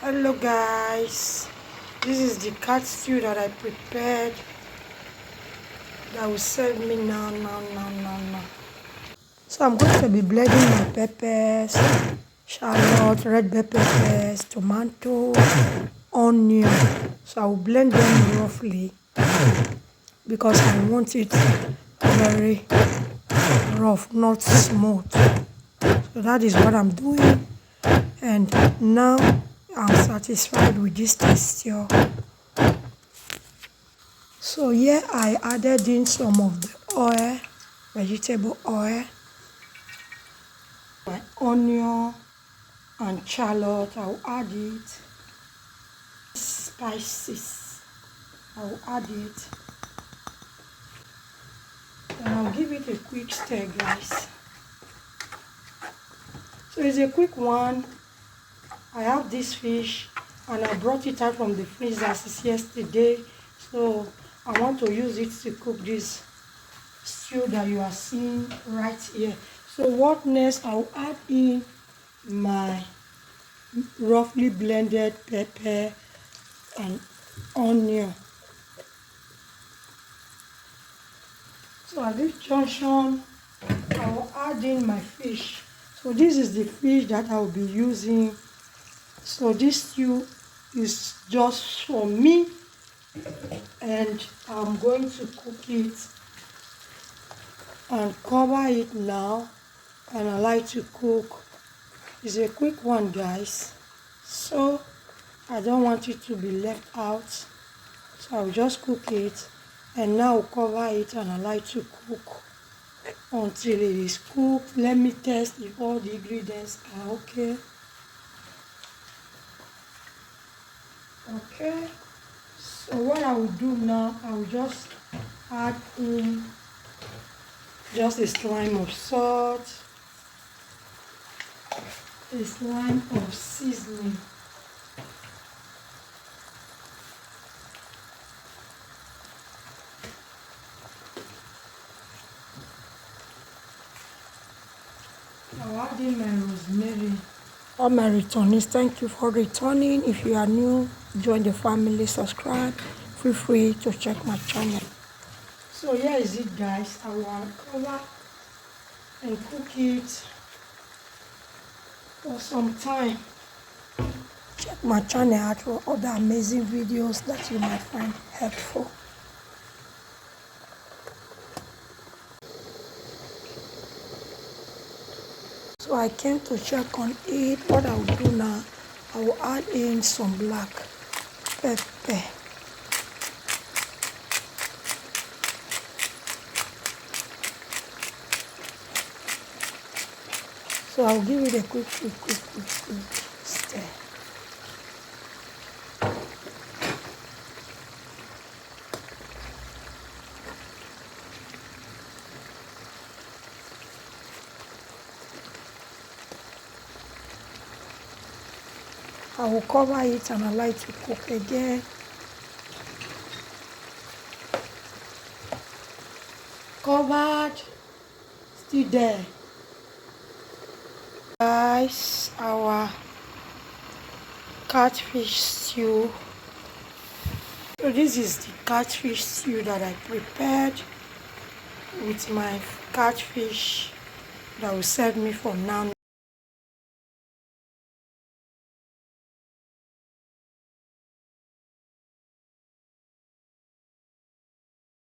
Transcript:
Hello guys, this is the cat stew that I prepared that will serve me now. So I'm going to be blending my peppers, shallot, red bell peppers, tomato, onion. So I will blend them roughly because I want it very rough, not smooth. So that is what I'm doing, and now I'm satisfied with this texture. So here I added in some of the oil, vegetable oil, my onion and shallot. I'll add it. Spices, I'll add it. And I'll give it a quick stir, guys. So it's a quick one. I have this fish and I brought it out from the freezer since yesterday. So I want to use it to cook this stew that you are seeing right here. So what next? I'll add in my roughly blended pepper and onion. So at this junction, I'll add in my fish. So this is the fish that I'll be using. So this stew is just for me, and I'm going to cook it and cover it now. And I like to cook. It's a quick one, guys, so I don't want it to be left out. So I'll just cook it and now cover it, and I like to cook until it is cooked. Let me test if all the ingredients are okay. Okay, so what I will do now, I will just add in just a slime of salt, a slime of seasoning, I'll add in my rosemary. All my returnees, thank you for returning. If you are new, join the family, subscribe. Feel free to check my channel. So here is it, guys. I will cover and cook it for some time. Check my channel out for other amazing videos that you might find helpful. So I came to check on it. What I will do now, I will add in some black pepper. So I'll give it a quick stir. I will cover it and I like to cook again. Covered, still there. Guys, our catfish stew. So this is the catfish stew that I prepared with my catfish that will serve me for now.